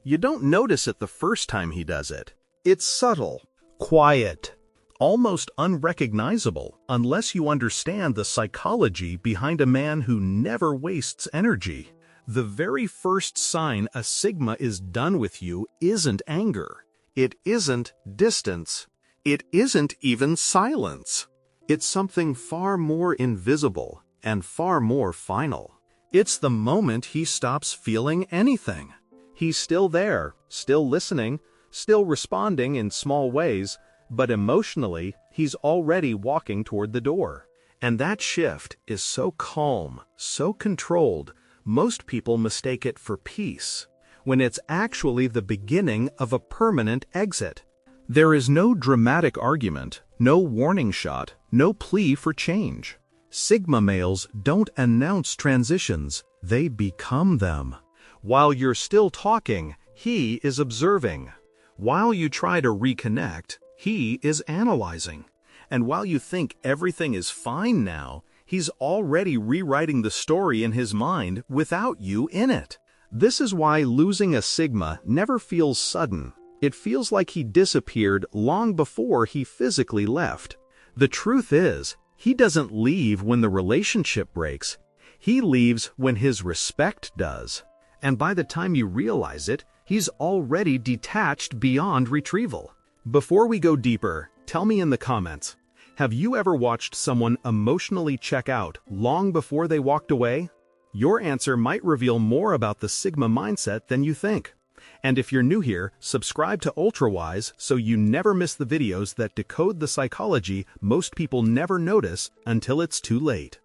You don't notice it the first time he does it. It's subtle, quiet, almost unrecognizable unless you understand the psychology behind a man who never wastes energy. The very first sign a Sigma is done with you isn't anger. It isn't distance. It isn't even silence. It's something far more invisible and far more final. It's the moment he stops feeling anything. He's still there, still listening, still responding in small ways, but emotionally, he's already walking toward the door. And that shift is so calm, so controlled, most people mistake it for peace, when it's actually the beginning of a permanent exit. There is no dramatic argument, no warning shot, no plea for change. Sigma males don't announce transitions, they become them. While you're still talking, he is observing. While you try to reconnect, he is analyzing. And while you think everything is fine now, he's already rewriting the story in his mind without you in it. This is why losing a Sigma never feels sudden. It feels like he disappeared long before he physically left. The truth is, he doesn't leave when the relationship breaks. He leaves when his respect does. And by the time you realize it, he's already detached beyond retrieval. Before we go deeper, tell me in the comments, have you ever watched someone emotionally check out long before they walked away? Your answer might reveal more about the Sigma mindset than you think. And if you're new here, subscribe to UltraWise so you never miss the videos that decode the psychology most people never notice until it's too late.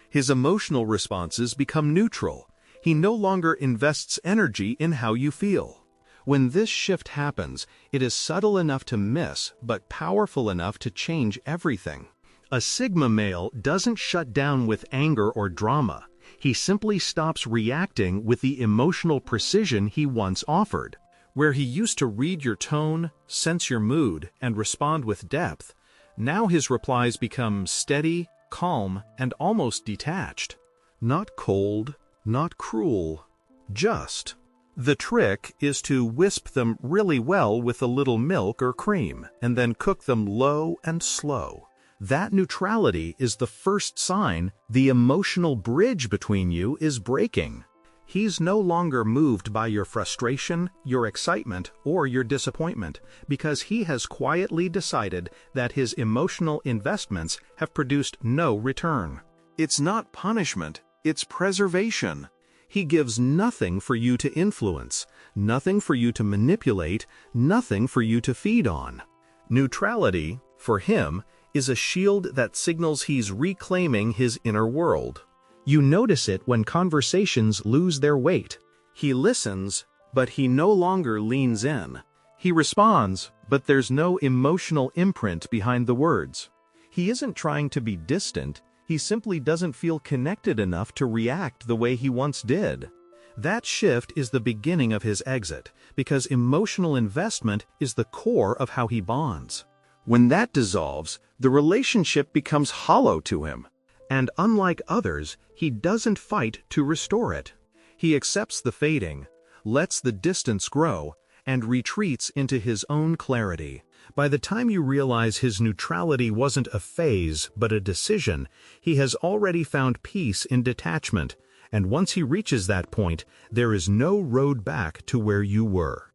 His emotional responses become neutral. He no longer invests energy in how you feel. When this shift happens, it is subtle enough to miss, but powerful enough to change everything. A Sigma male doesn't shut down with anger or drama. He simply stops reacting with the emotional precision he once offered. Where he used to read your tone, sense your mood, and respond with depth, now his replies become steady, calm, and almost detached. Not cold, not cruel, just. The trick is to wisp them really well with a little milk or cream, and then cook them low and slow. That neutrality is the first sign the emotional bridge between you is breaking. He's no longer moved by your frustration, your excitement, or your disappointment, because he has quietly decided that his emotional investments have produced no return. It's not punishment, it's preservation. He gives nothing for you to influence, nothing for you to manipulate, nothing for you to feed on. Neutrality, for him, is a shield that signals he's reclaiming his inner world. You notice it when conversations lose their weight. He listens, but he no longer leans in. He responds, but there's no emotional imprint behind the words. He isn't trying to be distant, he simply doesn't feel connected enough to react the way he once did. That shift is the beginning of his exit, because emotional investment is the core of how he bonds. When that dissolves, the relationship becomes hollow to him. And unlike others, he doesn't fight to restore it. He accepts the fading, lets the distance grow, and retreats into his own clarity. By the time you realize his neutrality wasn't a phase but a decision, he has already found peace in detachment, and once he reaches that point, there is no road back to where you were.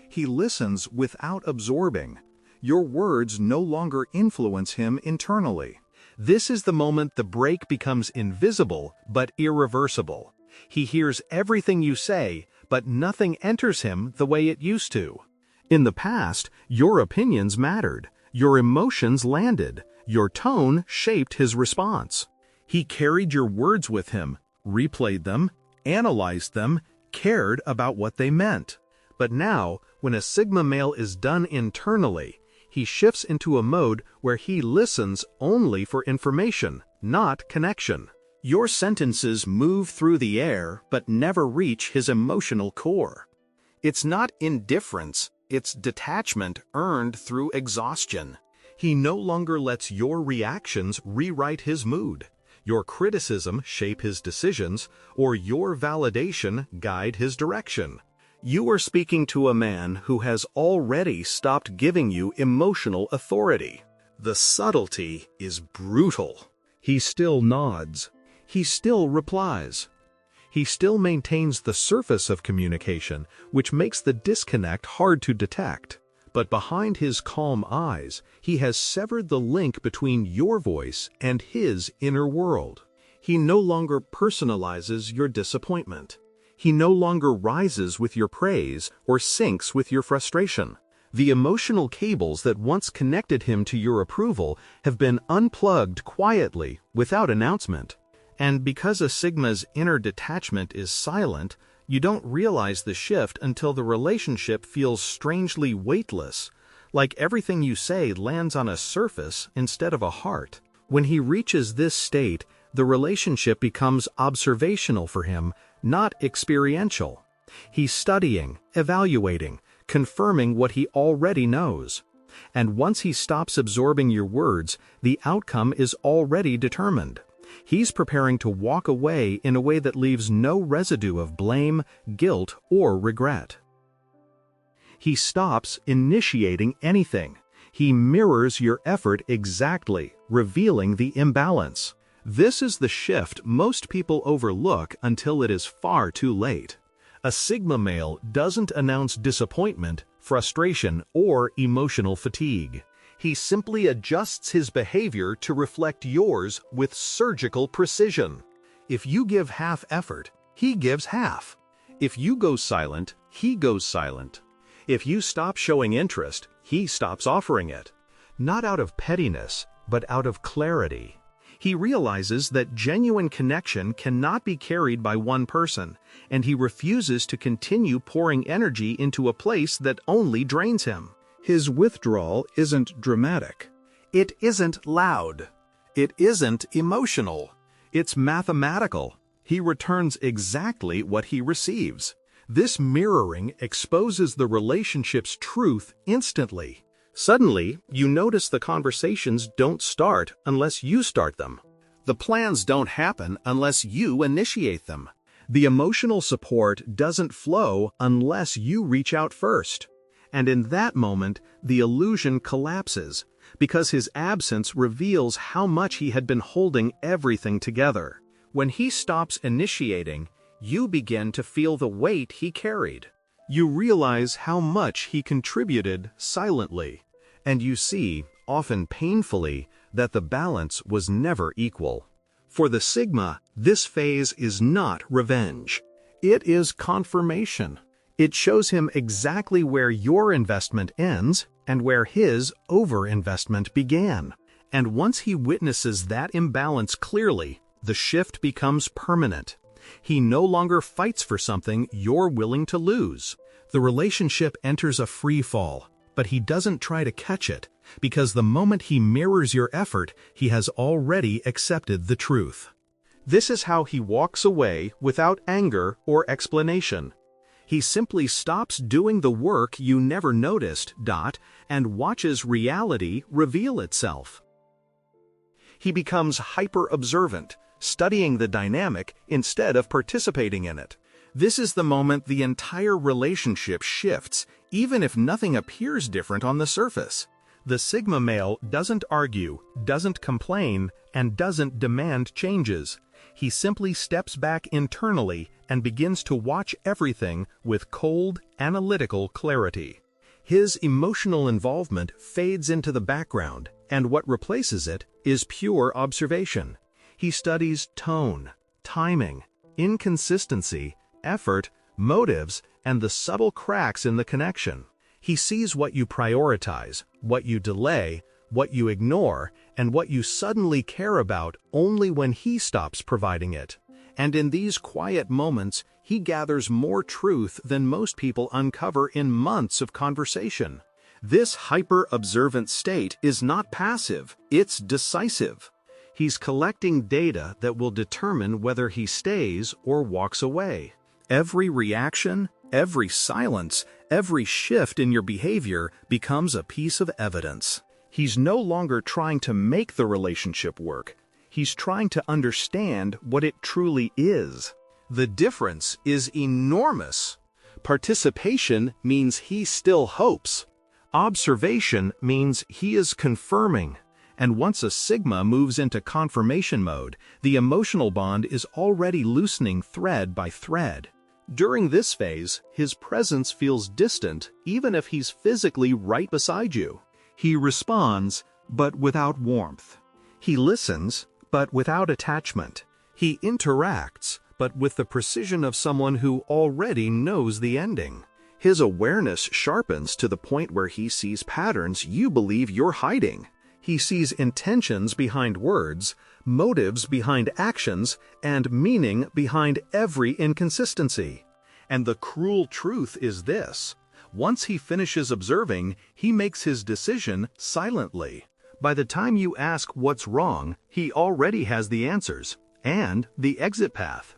He listens without absorbing. Your words no longer influence him internally. This is the moment the break becomes invisible but irreversible. He hears everything you say, but nothing enters him the way it used to. In the past, your opinions mattered, your emotions landed, your tone shaped his response. He carried your words with him, replayed them, analyzed them, cared about what they meant. But now, when a Sigma male is done internally, he shifts into a mode where he listens only for information, not connection. Your sentences move through the air but never reach his emotional core. It's not indifference, it's detachment earned through exhaustion. He no longer lets your reactions rewrite his mood. your criticism shape his decisions, or your validation guide his direction. You are speaking to a man who has already stopped giving you emotional authority. The subtlety is brutal. He still nods. He still replies. He still maintains the surface of communication, which makes the disconnect hard to detect. But behind his calm eyes, he has severed the link between your voice and his inner world. He no longer personalizes your disappointment. He no longer rises with your praise or sinks with your frustration. The emotional cables that once connected him to your approval have been unplugged quietly, without announcement. And because a Sigma's inner detachment is silent, you don't realize the shift until the relationship feels strangely weightless, like everything you say lands on a surface instead of a heart. When he reaches this state, the relationship becomes observational for him, not experiential. He's studying, evaluating, confirming what he already knows. And once he stops absorbing your words, the outcome is already determined. He's preparing to walk away in a way that leaves no residue of blame, guilt, or regret. He stops initiating anything. He mirrors your effort exactly, revealing the imbalance. This is the shift most people overlook until it is far too late. A Sigma male doesn't announce disappointment, frustration, or emotional fatigue. He simply adjusts his behavior to reflect yours with surgical precision. If you give half effort, he gives half. If you go silent, he goes silent. If you stop showing interest, he stops offering it. Not out of pettiness, but out of clarity. He realizes that genuine connection cannot be carried by one person, and he refuses to continue pouring energy into a place that only drains him. His withdrawal isn't dramatic. It isn't loud. It isn't emotional. It's mathematical. He returns exactly what he receives. This mirroring exposes the relationship's truth instantly. Suddenly, you notice the conversations don't start unless you start them. The plans don't happen unless you initiate them. The emotional support doesn't flow unless you reach out first. And in that moment, the illusion collapses, because his absence reveals how much he had been holding everything together. When he stops initiating, you begin to feel the weight he carried. You realize how much he contributed silently, and you see, often painfully, that the balance was never equal. For the Sigma, this phase is not revenge. It is confirmation. It shows him exactly where your investment ends and where his overinvestment began. And once he witnesses that imbalance clearly, the shift becomes permanent. He no longer fights for something you're willing to lose. The relationship enters a free fall, but he doesn't try to catch it, because the moment he mirrors your effort, he has already accepted the truth. This is how he walks away without anger or explanation. He simply stops doing the work you never noticed, and watches reality reveal itself. He becomes hyper-observant, studying the dynamic instead of participating in it. This is the moment the entire relationship shifts, even if nothing appears different on the surface. The Sigma male doesn't argue, doesn't complain, and doesn't demand changes. He simply steps back internally and begins to watch everything with cold, analytical clarity. His emotional involvement fades into the background, and what replaces it is pure observation. He studies tone, timing, inconsistency, effort, motives, and the subtle cracks in the connection. He sees what you prioritize, what you delay, what you ignore, and what you suddenly care about only when he stops providing it. And in these quiet moments, he gathers more truth than most people uncover in months of conversation. This hyper-observant state is not passive, it's decisive. He's collecting data that will determine whether he stays or walks away. Every reaction, every silence, every shift in your behavior becomes a piece of evidence. He's no longer trying to make the relationship work. He's trying to understand what it truly is. The difference is enormous. Participation means he still hopes. Observation means he is confirming. And once a sigma moves into confirmation mode, the emotional bond is already loosening thread by thread. During this phase, his presence feels distant even if he's physically right beside you. He responds, but without warmth. He listens, but without attachment. He interacts, but with the precision of someone who already knows the ending. His awareness sharpens to the point where he sees patterns you believe you're hiding. He sees intentions behind words, motives behind actions, and meaning behind every inconsistency. And the cruel truth is this: once he finishes observing, he makes his decision silently. By the time you ask what's wrong, he already has the answers and the exit path.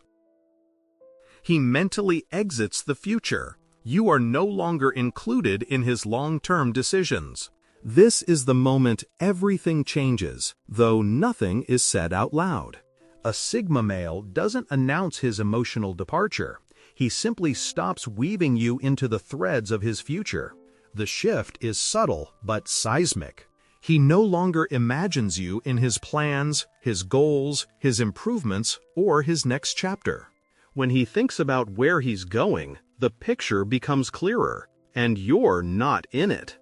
He mentally exits the future. You are no longer included in his long-term decisions. This is the moment everything changes, though nothing is said out loud. A Sigma male doesn't announce his emotional departure. He simply stops weaving you into the threads of his future. The shift is subtle but seismic. He no longer imagines you in his plans, his goals, his improvements, or his next chapter. When he thinks about where he's going, the picture becomes clearer, and you're not in it.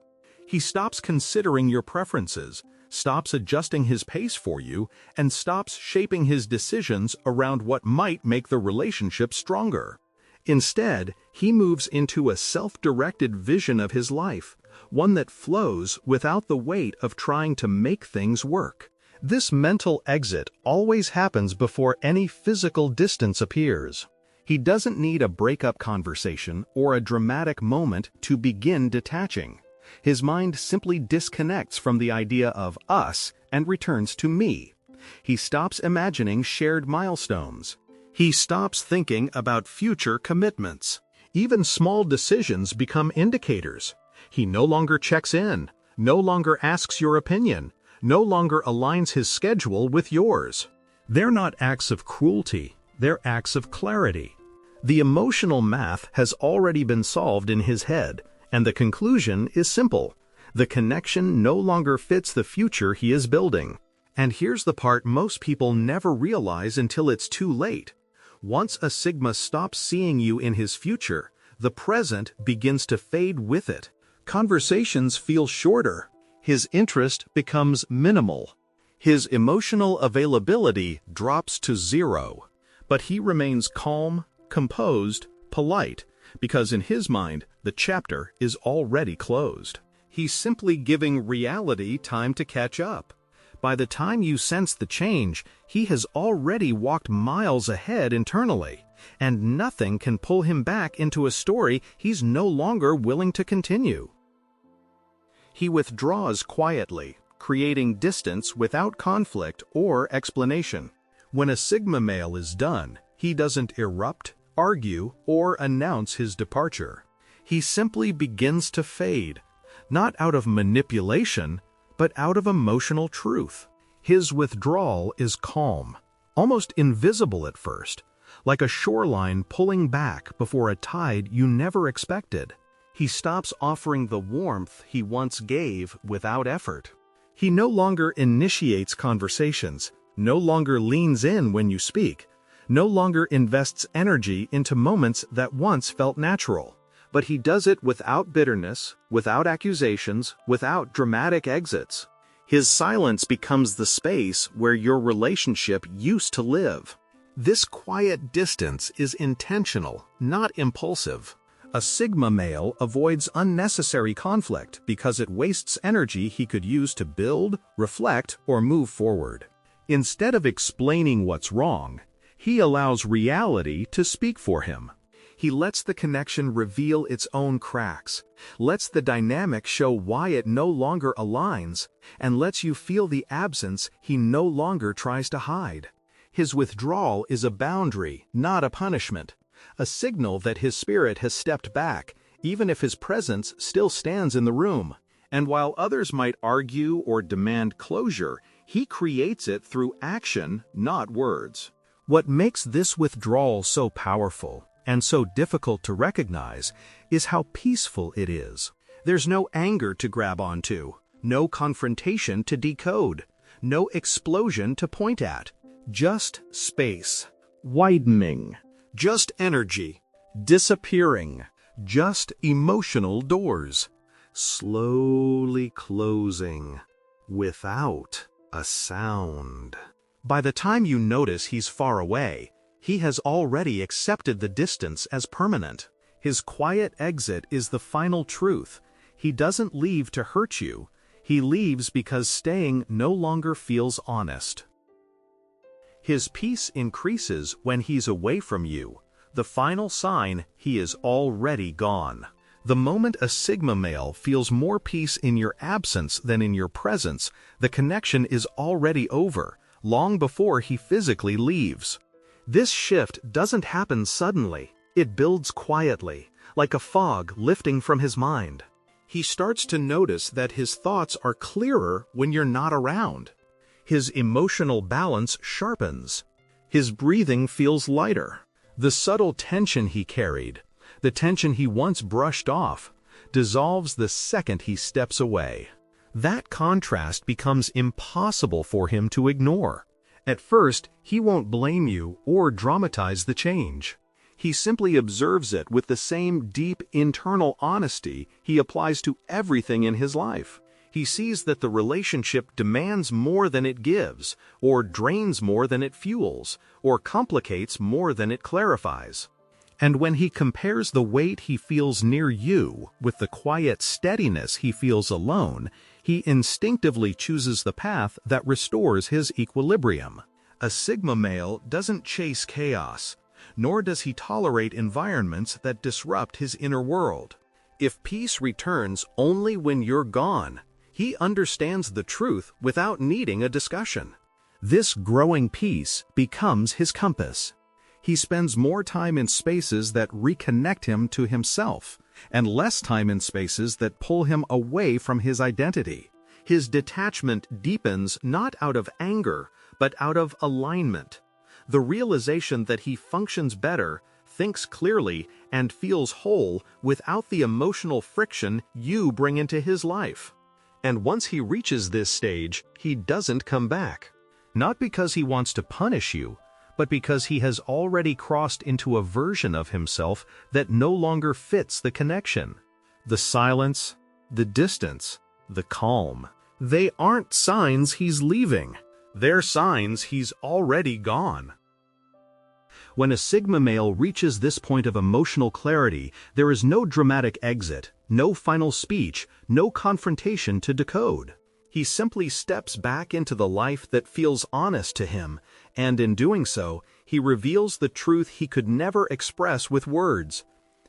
He stops considering your preferences, stops adjusting his pace for you, and stops shaping his decisions around what might make the relationship stronger. Instead, he moves into a self-directed vision of his life, one that flows without the weight of trying to make things work. This mental exit always happens before any physical distance appears. He doesn't need a breakup conversation or a dramatic moment to begin detaching. His mind simply disconnects from the idea of us and returns to me. He stops imagining shared milestones. He stops thinking about future commitments. Even small decisions become indicators. He no longer checks in, no longer asks your opinion, no longer aligns his schedule with yours. They're not acts of cruelty, they're acts of clarity. The emotional math has already been solved in his head, and the conclusion is simple. The connection no longer fits the future he is building. And here's the part most people never realize until it's too late. Once a Sigma stops seeing you in his future, the present begins to fade with it. Conversations feel shorter. His interest becomes minimal. His emotional availability drops to zero. But he remains calm, composed, polite, because in his mind, the chapter is already closed. He's simply giving reality time to catch up. By the time you sense the change, he has already walked miles ahead internally, and nothing can pull him back into a story he's no longer willing to continue. He withdraws quietly, creating distance without conflict or explanation. When a Sigma male is done, he doesn't erupt, argue, or announce his departure. He simply begins to fade, not out of manipulation, but out of emotional truth. His withdrawal is calm, almost invisible at first, like a shoreline pulling back before a tide you never expected. He stops offering the warmth he once gave without effort. He no longer initiates conversations, no longer leans in when you speak, no longer invests energy into moments that once felt natural. But he does it without bitterness, without accusations, without dramatic exits. His silence becomes the space where your relationship used to live. This quiet distance is intentional, not impulsive. A Sigma male avoids unnecessary conflict because it wastes energy he could use to build, reflect, or move forward. Instead of explaining what's wrong, he allows reality to speak for him. He lets the connection reveal its own cracks, lets the dynamic show why it no longer aligns, and lets you feel the absence he no longer tries to hide. His withdrawal is a boundary, not a punishment, a signal that his spirit has stepped back, even if his presence still stands in the room. And while others might argue or demand closure, He creates it through action, not words. What makes this withdrawal so powerful and so difficult to recognize is how peaceful it is. There's no anger to grab onto, no confrontation to decode, no explosion to point at, just space, widening, just energy, disappearing, just emotional doors, slowly closing, without a sound. By the time you notice he's far away, he has already accepted the distance as permanent. His quiet exit is the final truth. He doesn't leave to hurt you. He leaves because staying no longer feels honest. His peace increases when he's away from you. The final sign, he is already gone. The moment a Sigma male feels more peace in your absence than in your presence, the connection is already over, long before he physically leaves. This shift doesn't happen suddenly. It builds quietly, like a fog lifting from his mind. He starts to notice that his thoughts are clearer when you're not around. His emotional balance sharpens. His breathing feels lighter. The subtle tension he carried, the tension he once brushed off, dissolves the second he steps away. That contrast becomes impossible for him to ignore. At first, he won't blame you or dramatize the change. He simply observes it with the same deep internal honesty he applies to everything in his life. He sees that the relationship demands more than it gives, or drains more than it fuels, or complicates more than it clarifies. And when he compares the weight he feels near you with the quiet steadiness he feels alone, he instinctively chooses the path that restores his equilibrium. A Sigma male doesn't chase chaos, nor does he tolerate environments that disrupt his inner world. If peace returns only when you're gone, he understands the truth without needing a discussion. This growing peace becomes his compass. He spends more time in spaces that reconnect him to himself, and less time in spaces that pull him away from his identity. His detachment deepens not out of anger, but out of alignment. The realization that he functions better, thinks clearly, and feels whole without the emotional friction you bring into his life. And once he reaches this stage, he doesn't come back. Not because he wants to punish you, but because he has already crossed into a version of himself that no longer fits the connection. The silence, the distance, the calm. They aren't signs he's leaving. They're signs he's already gone. When a Sigma male reaches this point of emotional clarity, there is no dramatic exit, no final speech, no confrontation to decode. He simply steps back into the life that feels honest to him, and in doing so, he reveals the truth he could never express with words.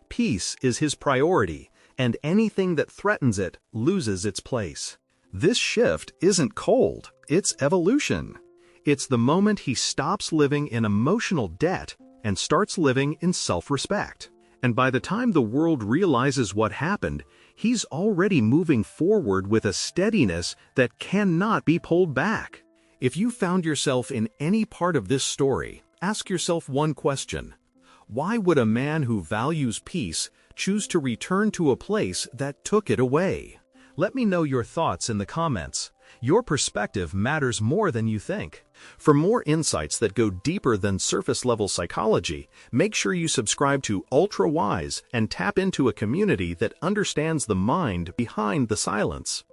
Peace is his priority, and anything that threatens it loses its place. This shift isn't cold, it's evolution. It's the moment he stops living in emotional debt and starts living in self-respect. And by the time the world realizes what happened, he's already moving forward with a steadiness that cannot be pulled back. If you found yourself in any part of this story, ask yourself one question. Why would a man who values peace choose to return to a place that took it away? Let me know your thoughts in the comments. Your perspective matters more than you think. For more insights that go deeper than surface-level psychology, make sure you subscribe to Ultra Wise and tap into a community that understands the mind behind the silence.